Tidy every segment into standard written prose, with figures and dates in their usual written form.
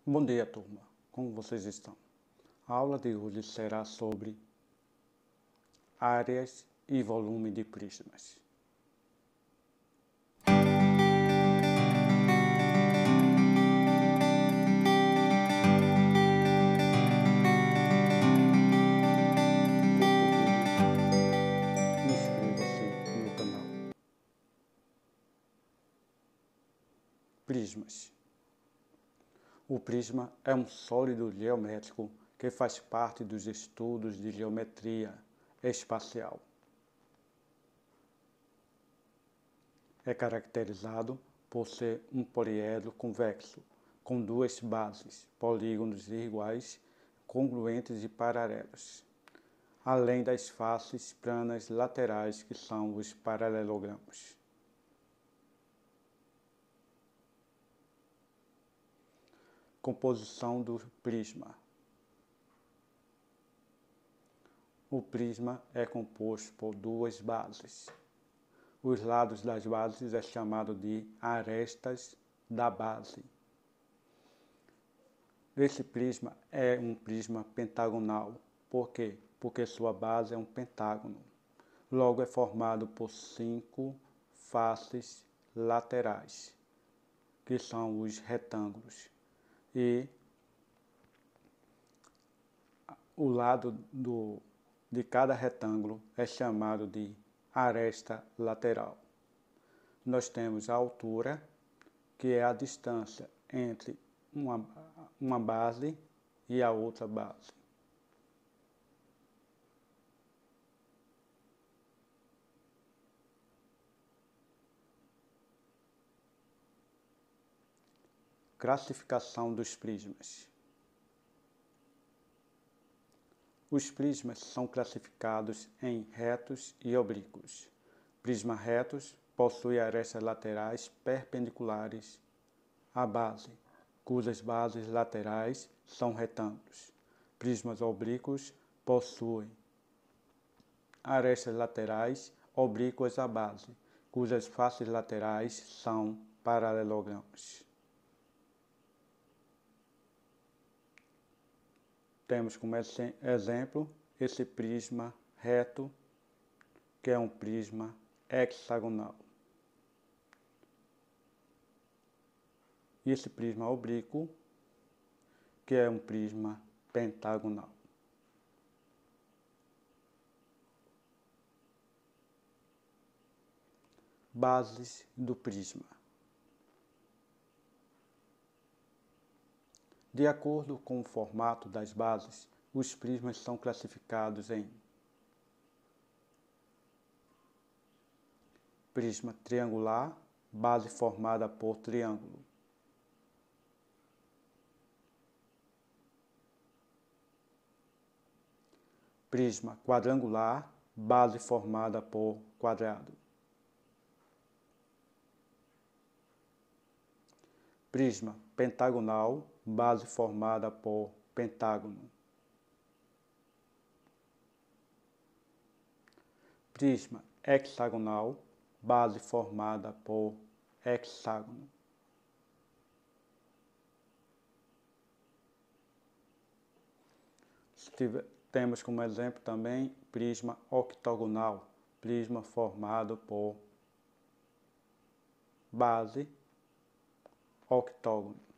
Bom dia, turma. Como vocês estão? A aula de hoje será sobre áreas e volume de prismas. Inscreva-se no canal. Prismas. O prisma é um sólido geométrico que faz parte dos estudos de geometria espacial. É caracterizado por ser um poliedro convexo, com duas bases, polígonos iguais, congruentes e paralelos, além das faces planas laterais, que são os paralelogramos. Composição do prisma. O prisma é composto por duas bases. Os lados das bases é chamado de arestas da base. Esse prisma é um prisma pentagonal. Por quê? Porque sua base é um pentágono. Logo é formado por 5 faces laterais, que são os retângulos. E o lado de cada retângulo é chamado de aresta lateral. Nós temos a altura, que é a distância entre uma base e a outra base. Classificação dos prismas. Os prismas são classificados em retos e oblíquos. Prismas retos possuem arestas laterais perpendiculares à base, cujas bases laterais são retângulos. Prismas oblíquos possuem arestas laterais oblíquas à base, cujas faces laterais são paralelogramos. Temos como exemplo esse prisma reto, que é um prisma hexagonal. E esse prisma oblíquo, que é um prisma pentagonal. Bases do prisma. De acordo com o formato das bases, os prismas são classificados em prisma triangular, base formada por triângulo. Prisma quadrangular, base formada por quadrado. Prisma pentagonal, base formada por pentágono. Prisma hexagonal, base formada por hexágono. Temos como exemplo também prisma octogonal, prisma formado por base octógono.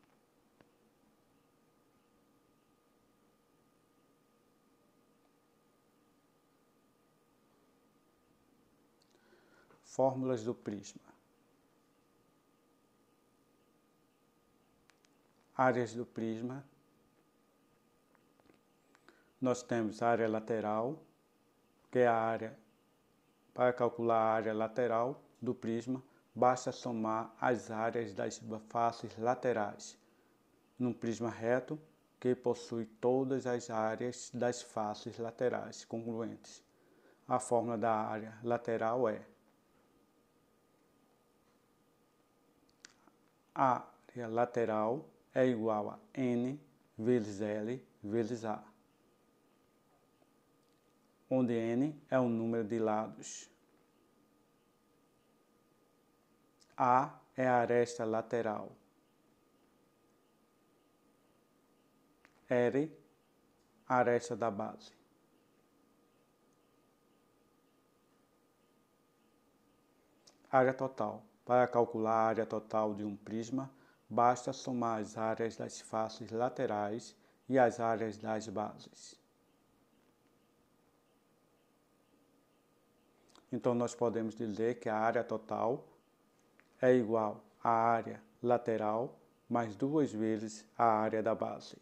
Fórmulas do prisma. Áreas do prisma. Nós temos a área lateral, que é a área, para calcular a área lateral do prisma, basta somar as áreas das faces laterais. Num prisma reto, que possui todas as áreas das faces laterais congruentes. A fórmula da área lateral é: a área lateral é igual a N vezes L vezes A, onde N é o número de lados. A é a aresta lateral. R, aresta da base. Área total. Para calcular a área total de um prisma, basta somar as áreas das faces laterais e as áreas das bases. Então, nós podemos dizer que a área total é igual à área lateral mais 2 vezes a área da base.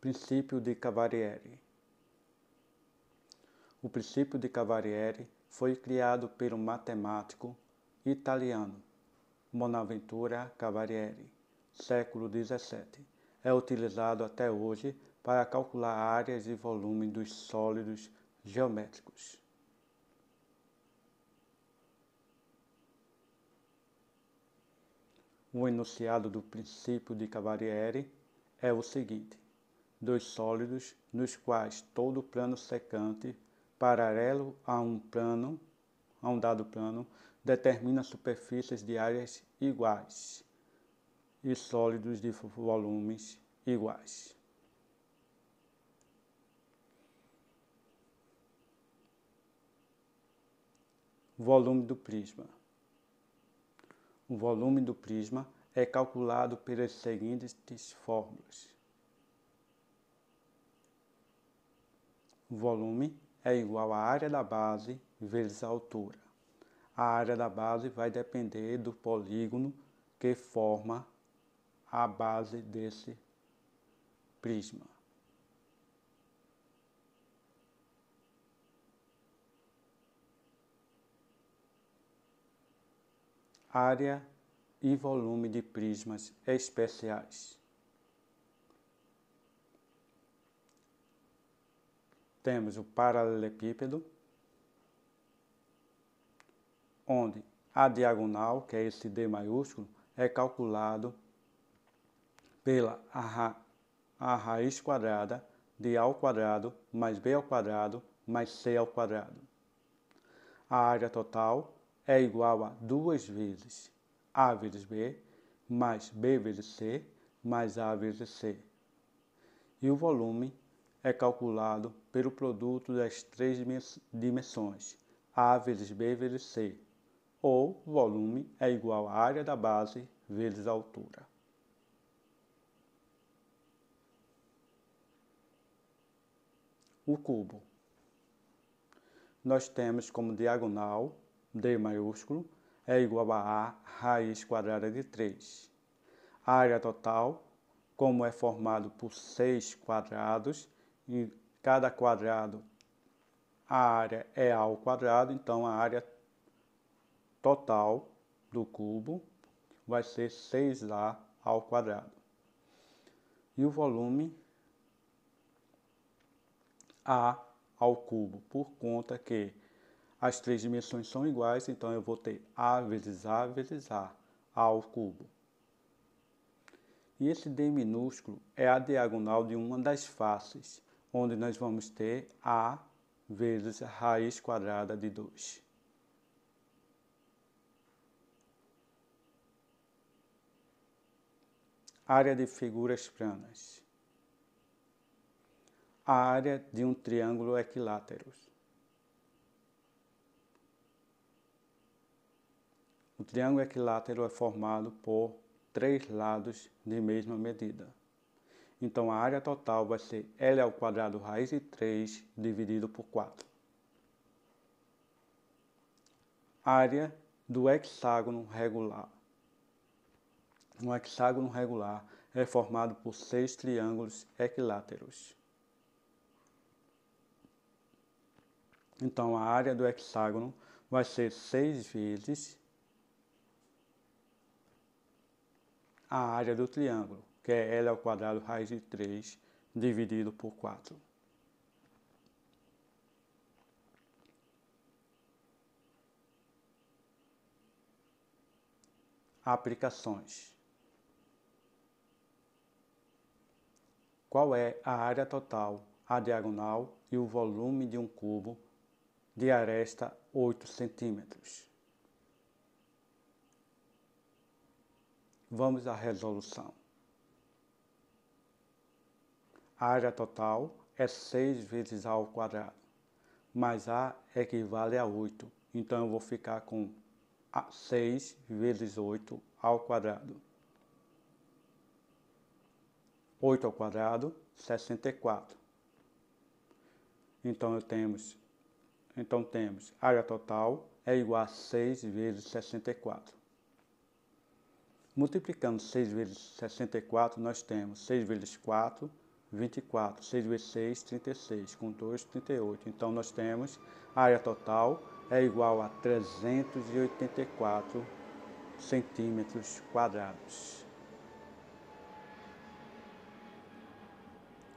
Princípio de Cavalieri. O princípio de Cavalieri foi criado pelo matemático italiano Bonaventura Cavalieri, século XVII. É utilizado até hoje para calcular áreas e volume dos sólidos geométricos. O enunciado do princípio de Cavalieri é o seguinte: dois sólidos nos quais todo plano secante paralelo a um dado plano determina superfícies de áreas iguais e sólidos de volumes iguais. Volume do prisma. O volume do prisma é calculado pelas seguintes fórmulas. O volume é igual à área da base vezes a altura. A área da base vai depender do polígono que forma a base desse prisma. Área e volume de prismas especiais. Temos o paralelepípedo, onde a diagonal, que é esse D maiúsculo, é calculado pela a raiz quadrada de A ao quadrado mais B ao quadrado mais C ao quadrado. A área total é igual a 2 vezes A vezes B mais B vezes C mais A vezes C. E o volume é calculado pelo produto das três dimensões, A vezes B vezes C, ou volume é igual à área da base vezes a altura. O cubo. Nós temos como diagonal, D maiúsculo, é igual a A raiz quadrada de 3. A área total, como é formado por 6 quadrados, e cada quadrado, a área é A ao quadrado, então a área total do cubo vai ser 6A ao quadrado. E o volume, A ao cubo, por conta que as três dimensões são iguais, então eu vou ter A vezes A vezes A ao cubo. E esse D minúsculo é a diagonal de uma das faces, onde nós vamos ter A vezes a raiz quadrada de 2. Área de figuras planas. A área de um triângulo equilátero. O triângulo equilátero é formado por 3 lados de mesma medida. Então, a área total vai ser L ao quadrado raiz de 3 dividido por 4. Área do hexágono regular. Um hexágono regular é formado por 6 triângulos equiláteros. Então, a área do hexágono vai ser 6 vezes a área do triângulo, que é L ao quadrado raiz de 3 dividido por 4. Aplicações. Qual é a área total, a diagonal e o volume de um cubo de aresta 8 centímetros? Vamos à resolução. A área total é 6 vezes A ao quadrado, mas A equivale a 8, então eu vou ficar com 6 vezes 8 ao quadrado. 8 ao quadrado, 64. Então temos área total é igual a 6 vezes 64. Multiplicando 6 vezes 64, nós temos 6 vezes 4, 24. 6 vezes 6, 36. Com 2, 38. Então nós temos a área total é igual a 384 centímetros quadrados.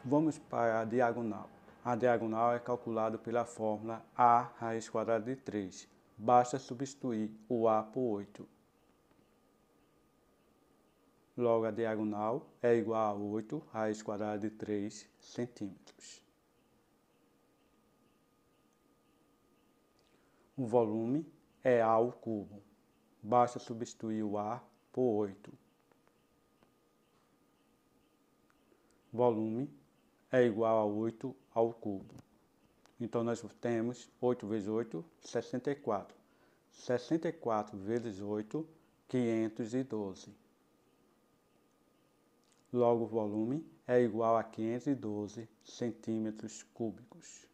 Vamos para a diagonal. A diagonal é calculada pela fórmula A raiz quadrada de 3. Basta substituir o A por 8. Logo, a diagonal é igual a 8 raiz quadrada de 3 centímetros. O volume é A ao cubo. Basta substituir o A por 8. Volume é igual a 8 ao cubo. Então, nós temos 8 vezes 8, 64. 64 vezes 8, 512. Logo, o volume é igual a 512 centímetros cúbicos.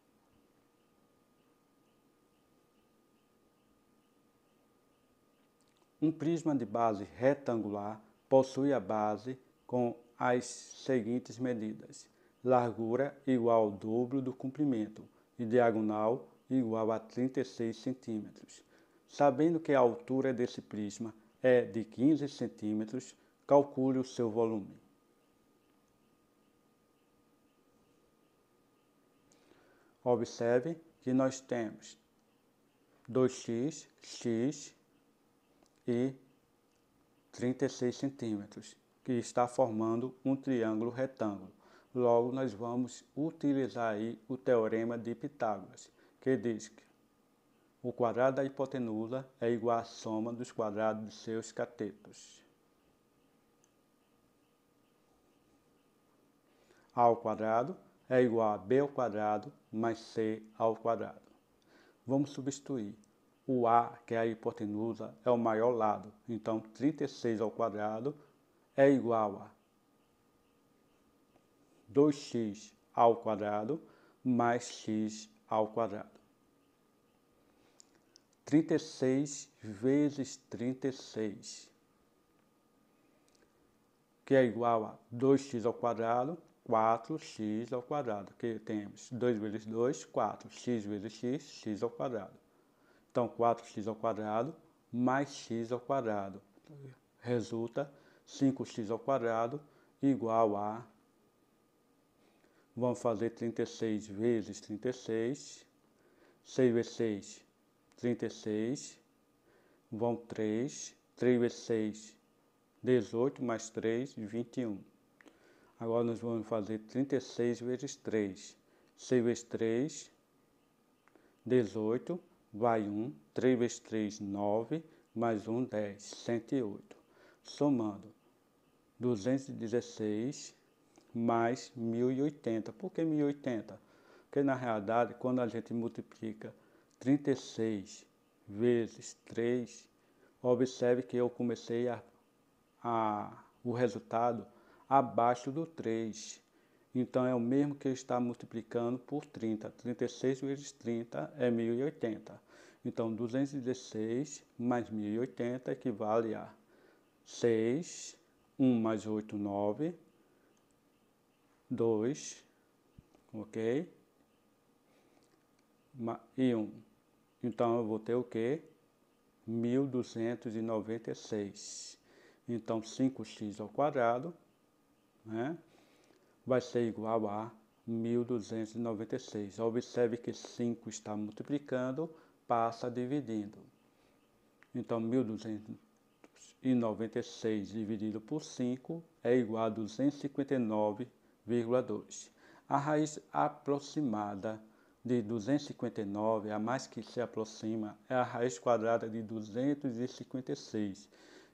Um prisma de base retangular possui a base com as seguintes medidas: largura igual ao dobro do comprimento e diagonal igual a 36 centímetros. Sabendo que a altura desse prisma é de 15 centímetros, calcule o seu volume. Observe que nós temos 2x, x e 36 centímetros, que está formando um triângulo retângulo. Logo, nós vamos utilizar aí o teorema de Pitágoras, que diz que o quadrado da hipotenusa é igual à soma dos quadrados de seus catetos. A ao quadrado é igual a B ao quadrado mais C ao quadrado. Vamos substituir. O A, que é a hipotenusa, é o maior lado. Então, 36 ao quadrado é igual a 2x ao quadrado mais x ao quadrado. 36 vezes 36, que é igual a 2x ao quadrado, 4x ao quadrado, que temos 2 vezes 2, 4, x vezes x, x ao quadrado. Então, 4x ao quadrado mais x ao quadrado resulta 5x ao quadrado igual a... Vamos fazer 36 vezes 36, 6 vezes 6, 36, vão 3 vezes 6, 18, mais 3, 21. Agora nós vamos fazer 36 vezes 3, 6 vezes 3, 18, vai 1, 3 vezes 3, 9, mais 1, 10, 108. Somando 216 mais 1080. Por que 1080? Porque na realidade, quando a gente multiplica 36 vezes 3, observe que eu comecei o resultado abaixo do 3. Então, é o mesmo que está multiplicando por 30. 36 vezes 30 é 1080. Então, 216 mais 1080 equivale a 6, 1 mais 8, 9, 2, ok? E 1. Então, eu vou ter o quê? 1296. Então, 5x ao quadrado, né, vai ser igual a 1296. Observe que 5 está multiplicando, passa dividindo. Então, 1296 dividido por 5 é igual a 259,2. A raiz aproximada de 259, a mais que se aproxima, é a raiz quadrada de 256.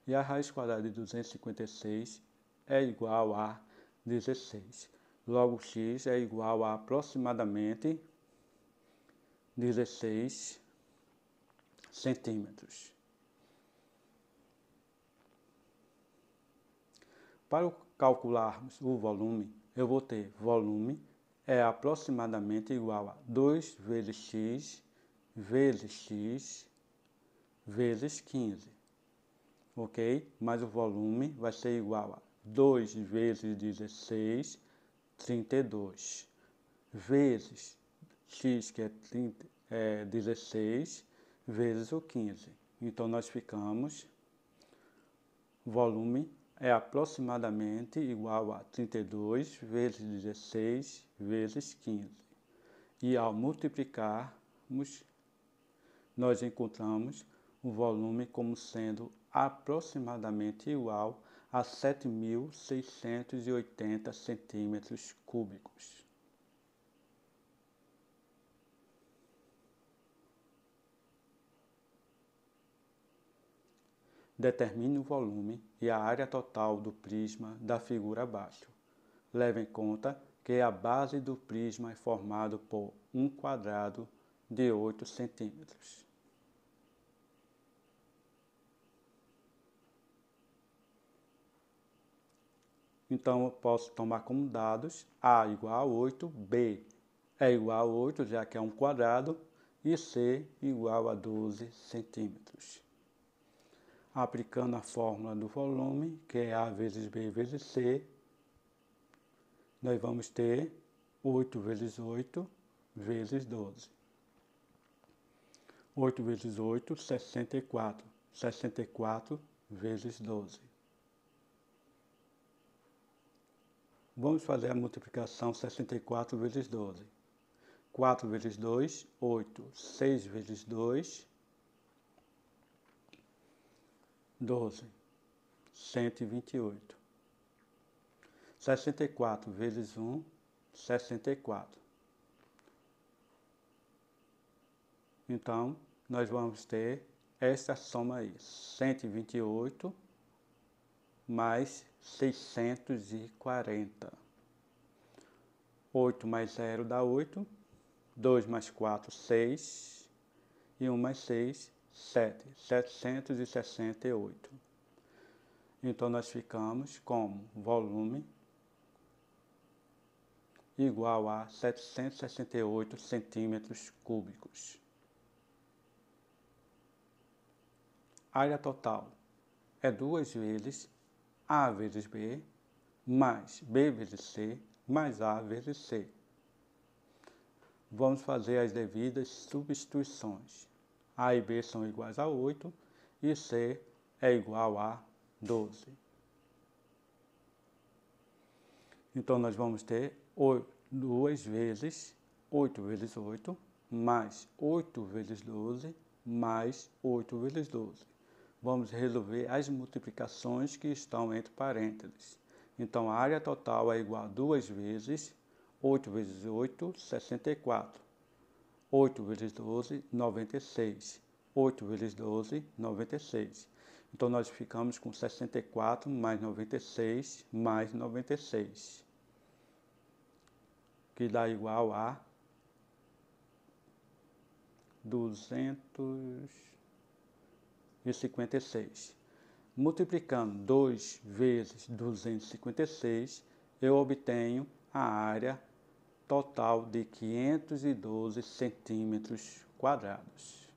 e a raiz quadrada de 256 é igual a 16. Logo, x é igual a aproximadamente 16 centímetros. Para calcularmos o volume, eu vou ter volume é aproximadamente igual a 2 vezes x vezes 15. Ok? Mas o volume vai ser igual a 2 vezes 16, 32, vezes x, que é 16, vezes o 15. Então, nós ficamos, volume é aproximadamente igual a 32 vezes 16 vezes 15. E ao multiplicarmos, nós encontramos o volume como sendo aproximadamente igual a 7.680 centímetros cúbicos. Determine o volume e a área total do prisma da figura abaixo. Leve em conta que a base do prisma é formada por um quadrado de 8 centímetros. Então, eu posso tomar como dados A igual a 8, B é igual a 8, já que é um quadrado, e C igual a 12 centímetros. Aplicando a fórmula do volume, que é A vezes B vezes C, nós vamos ter 8 vezes 8 vezes 12. 8 vezes 8, 64. 64 vezes 12. Vamos fazer a multiplicação 64 vezes 12. 4 vezes 2, 8. 6 vezes 2, 12. 128. 64 vezes 1, 64. Então, nós vamos ter esta soma aí, 128 mais 640. 8 mais 0 dá 8, 2 mais 4, 6, e 1 mais 6, 7, 768. Então, nós ficamos com volume igual a 768 centímetros cúbicos. Área total é 2 vezes A vezes B, mais B vezes C, mais A vezes C. Vamos fazer as devidas substituições. A e B são iguais a 8 e C é igual a 12. Então, nós vamos ter 2 vezes 8 vezes 8, mais 8 vezes 12, mais 8 vezes 12. Vamos resolver as multiplicações que estão entre parênteses. Então, a área total é igual a 2 vezes 8 vezes 8, 64. 8 vezes 12, 96. 8 vezes 12, 96. Então, nós ficamos com 64 mais 96 mais 96, que dá igual a 256. Multiplicando 2 vezes 256, eu obtenho a área total de 512 centímetros quadrados.